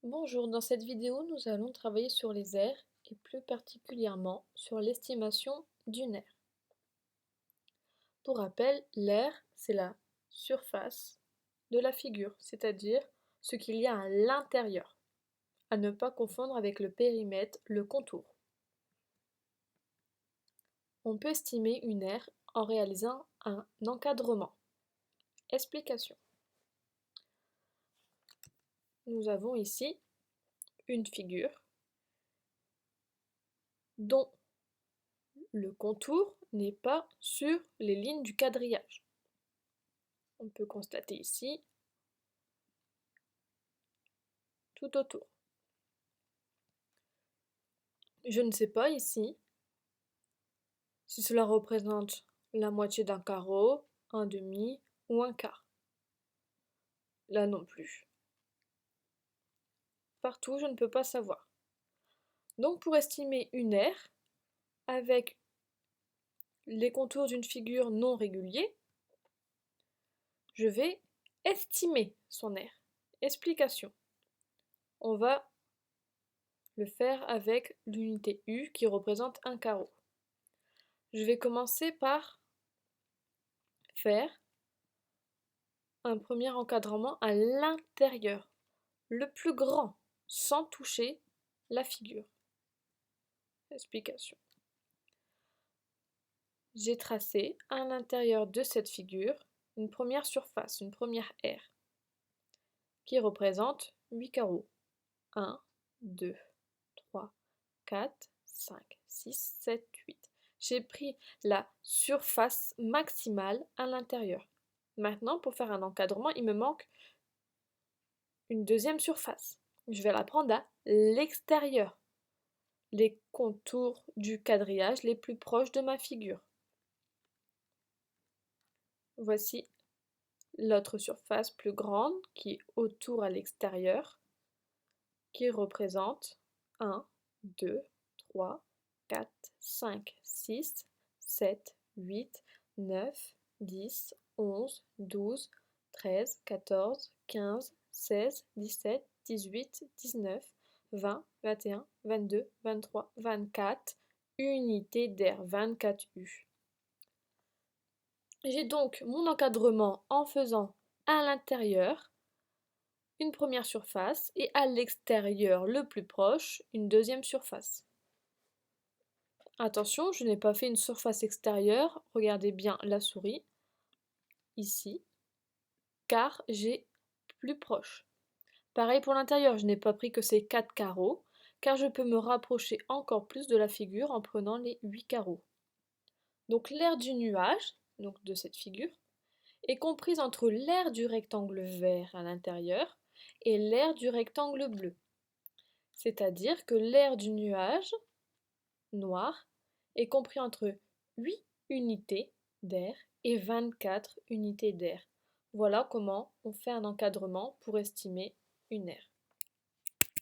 Bonjour, dans cette vidéo, nous allons travailler sur les aires et plus particulièrement sur l'estimation d'une aire. Pour rappel, l'aire, c'est la surface de la figure, c'est-à-dire ce qu'il y a à l'intérieur, à ne pas confondre avec le périmètre, le contour. On peut estimer une aire en réalisant un encadrement. Explication. Nous avons ici une figure dont le contour n'est pas sur les lignes du quadrillage. On peut constater ici tout autour. Je ne sais pas ici si cela représente la moitié d'un carreau, un demi ou un quart. Là non plus. Partout, je ne peux pas savoir. Donc pour estimer une aire avec les contours d'une figure non régulier, je vais estimer son aire. Explication. On va le faire avec l'unité U qui représente un carreau. Je vais commencer par faire un premier encadrement à l'intérieur, le plus grand, sans toucher la figure. Explication. J'ai tracé à l'intérieur de cette figure une première surface, une première aire, qui représente 8 carreaux. 1, 2, 3, 4, 5, 6, 7, 8. J'ai pris la surface maximale à l'intérieur. Maintenant, pour faire un encadrement, il me manque une deuxième surface. Je vais la prendre à l'extérieur, les contours du quadrillage les plus proches de ma figure. Voici l'autre surface plus grande qui est autour à l'extérieur, qui représente 1, 2, 3, 4, 5, 6, 7, 8, 9, 10, 11, 12, 13, 14, 15, 16, 17, 18, 19, 20, 21, 22, 23, 24 unités d'air, 24 U. J'ai donc mon encadrement en faisant à l'intérieur une première surface et à l'extérieur, le plus proche, une deuxième surface. Attention, je n'ai pas fait une surface extérieure, regardez bien la souris, ici, car j'ai plus proche. Pareil pour l'intérieur, je n'ai pas pris que ces 4 carreaux, car je peux me rapprocher encore plus de la figure en prenant les 8 carreaux. Donc l'aire du nuage, donc de cette figure, est comprise entre l'aire du rectangle vert à l'intérieur et l'aire du rectangle bleu. C'est-à-dire que l'aire du nuage noir est compris entre 8 unités d'air et 24 unités d'air. Voilà comment on fait un encadrement pour estimer une aire.